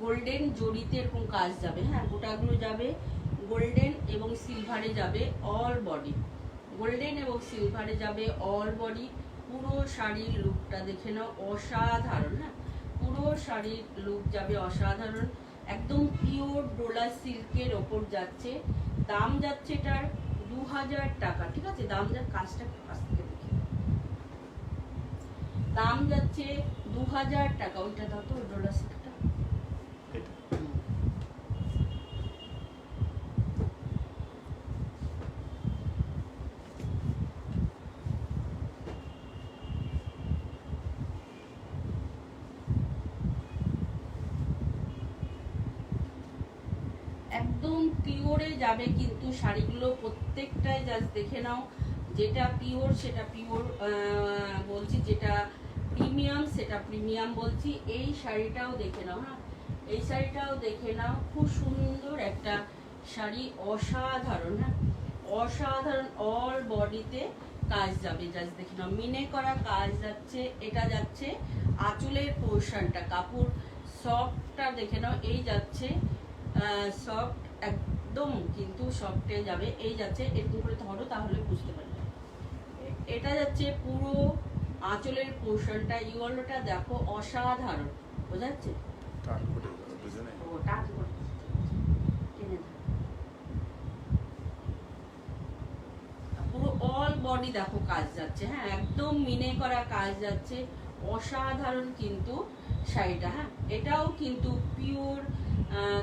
গোল্ডেন জড়িতে এরকম কাজ যাবে, হ্যাঁ, গোটাগুলো যাবে গোল্ডেন এবং সিলভারে যাবে অল বডি, গোল্ডেন এবং সিলভারে যাবে অল বডি। পুরো শাড়ির লুকটা দেখে নাও, অসাধারণ, হ্যাঁ, পুরো শাড়ির লুক যাবে অসাধারণ, একদম পিওর ডোলা সিল্কের ওপর যাচ্ছে। দাম যাচ্ছে এটার 2000 টাকা, ঠিক আছে, দাম কাজটা কাছ থেকে দেখে, দাম যাচ্ছে 2000 টাকা। ওইটা দাও তো, ডোলা সিল্কটা। একদম পিওরে যাবে কিন্তু শাড়িগুলো প্রত্যেকটাই, জাস্ট দেখে নাও, যেটা পিওর সেটা পিওর বলছি, যেটা প্রিমিয়াম সেটা প্রিমিয়াম বলছি। এই শাড়িটাও দেখে নাও, হ্যাঁ, এই শাড়িটাও দেখে নাও, খুব সুন্দর একটা শাড়ি, অসাধারণ, হ্যাঁ, অসাধারণ। অল বডিতে কাজ যাবে, জাস্ট দেখে নাও, মিনে করা কাজ যাচ্ছে। এটা যাচ্ছে আঁচলের পোর্শনটা, কাপড় সফটটা দেখে নাও, এই যাচ্ছে সফট, একদম কিন্তু সফটে যাবে, এই যাচ্ছে, এরকম করে ধরো তাহলে বুঝতে পারবে। এটা যাচ্ছে পুরো আঁচলের পোর্শনটা, ইয়েলোটা দেখো অসাধারণ, বোঝা যাচ্ছে, পুরো অল বডি দেখো কাজ যাচ্ছে, হ্যাঁ, একদম মিনে করা কাজ যাচ্ছে, অসাধারণ কিন্তু শাড়িটা, হ্যাঁ, এটাও কিন্তু পিওর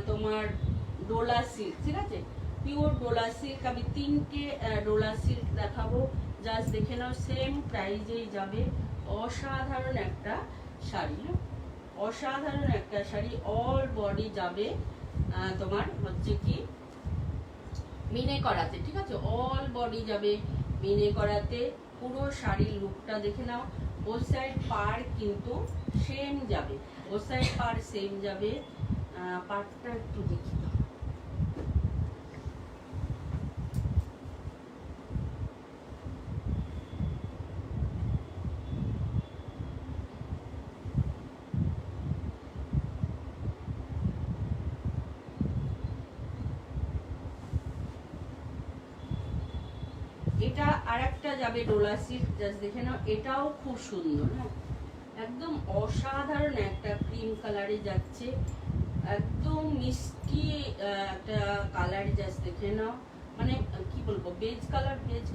তোমার ডোলা সিল্ক, ঠিক আছে, পিওর ডোলা সিল্ক। আমি 3টে ডোলা সিল্ক দেখাবো, জাস্ট দেখে নাও, সেম প্রাইজেই যাবে। অসাধারণ একটা শাড়ি, হ্যাঁ, অসাধারণ একটা শাড়ি, অল বডি যাবে তোমার হচ্ছে কি মিনে করাতে, ঠিক আছে, অল বডি যাবে মিনে করাতে। পুরো শাড়ির লুকটা দেখে নাও, ও সাইড পার কিন্তু সেম যাবে, ও সাইড পার সেম যাবে। পাটটা একটু দেখি, এটা আরেকটা যাবে ডোলা সিল্ক, জাস্ট দেখে নাও, এটাও খুব সুন্দর। হ্যাঁ, একদম অসাধারণ একটা ক্রিম কালারে যাচ্ছে, একদম মিষ্টি একটা কালার, জাস্ট দেখে নাও। মানে কি বলবো, বেজ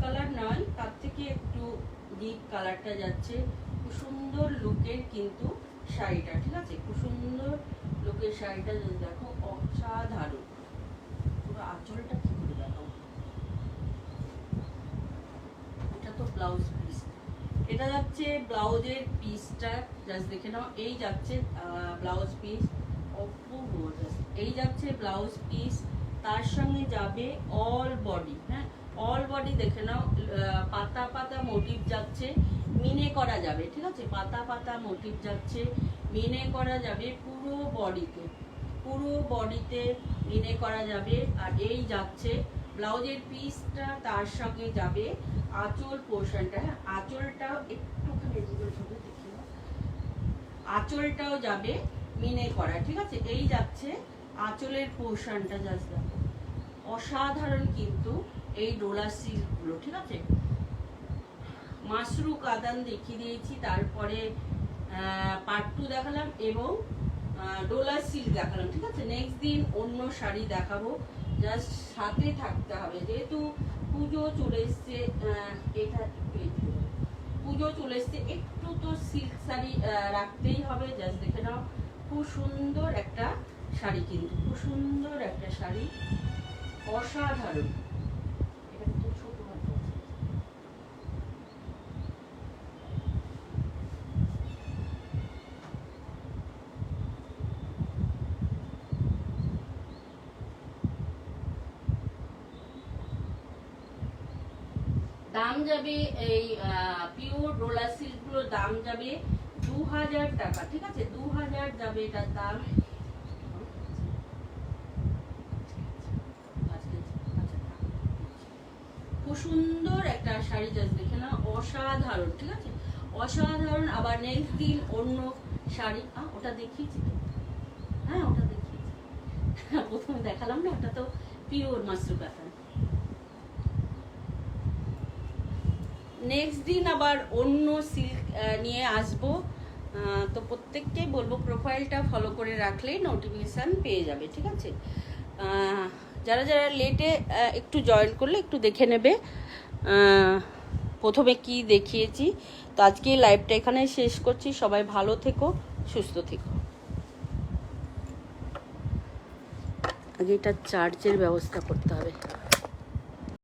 কালার নয়, তার থেকে একটু ডিপ কালারটা যাচ্ছে। খুব সুন্দর লুকের কিন্তু শাড়িটা, ঠিক আছে, খুব সুন্দর লুকের শাড়িটা যদি দেখো, অসাধারণ। পুরো আঁচলটা কি করে দেখো, এটা তো ব্লাউজ পিস, এটা যাচ্ছে ব্লাউজের পিসটা, জাস্ট দেখে নাও। এই যাচ্ছে ব্লাউজ পিস, অপূর্ব। এই যাচ্ছে ব্লাউজ পিস, তার সঙ্গে যাবে অল বডি। হ্যাঁ, অল বডি দেখে নাও, পাতা পাতা মোটিভ যাচ্ছে, মিনে করা যাবে, ঠিক আছে, পাতা পাতা মোটিভ যাচ্ছে, মিনে করা যাবে পুরো বডিতে মিনে করা যাবে। আর এই যাচ্ছে ব্লাউজের পিসটা, তার সঙ্গে যাবে আঁচল পোর্শনটা। হ্যাঁ, আঁচলটাও একটুখানি দেখি, আঁচলটাও যাবে মিনে করা, ঠিক আছে। এই যাচ্ছে আঁচলের পোর্শনটা, জাস্ট দেখো, অসাধারণ কিন্তু এই ডোলা সিল্ক গুলো, ঠিক আছে। মাশরু কাতান দেখিয়ে দিয়েছি, তারপরে পাট্টু দেখালাম এবং ডোলা সিল্ক দেখালাম, ঠিক আছে। নেক্সট দিন অন্য শাড়ি দেখাবো, জাস্ট সাথে থাকতে হবে, যেহেতু পুজো চলে এসছে। এটা পুজো চলে এসছে, একটু তো সিল্ক শাড়ি রাখতেই হবে। জাস্ট দেখে নাও, খুব সুন্দর একটা শাড়ি, কিন্তু খুব সুন্দর একটা শাড়ি, অসাধারণ। এখানে তো ছোট হাতে আছে। দাম যাবে এই পিওর ডোলা সিল্ক গুলোর দাম যাবে 2000 টাকা, ঠিক আছে, 2000 যাবে এটার দাম। খুব সুন্দর একটা শাড়ি, জাস্ট দেখে না, অসাধারণ, ঠিক আছে, অসাধারণ। আবার নেক্সট দিন অন্য শাড়ি, ওটা দেখিয়েছি তো, হ্যাঁ ওটা দেখিয়েছি, প্রথমে দেখালাম না, ওটা তো পিওর মাশরু কাতান। নেক্সট দিন আবার অন্য সিল্ক নিয়ে আসবো। তো প্রত্যেককেই বলবো প্রোফাইলটা ফলো করে রাখলে নোটিফিকেশান পেয়ে যাবে, ঠিক আছে। যারা যারা লেটে একটু জয়েন করলে একটু দেখে নেবে প্রথমে কি দেখিয়েছি। তো আজকে লাইভটা এখানে শেষ করছি, সবাই ভালো থেকো, সুস্থ থেকো। আগে এটা চার্জের ব্যবস্থা করতে হবে।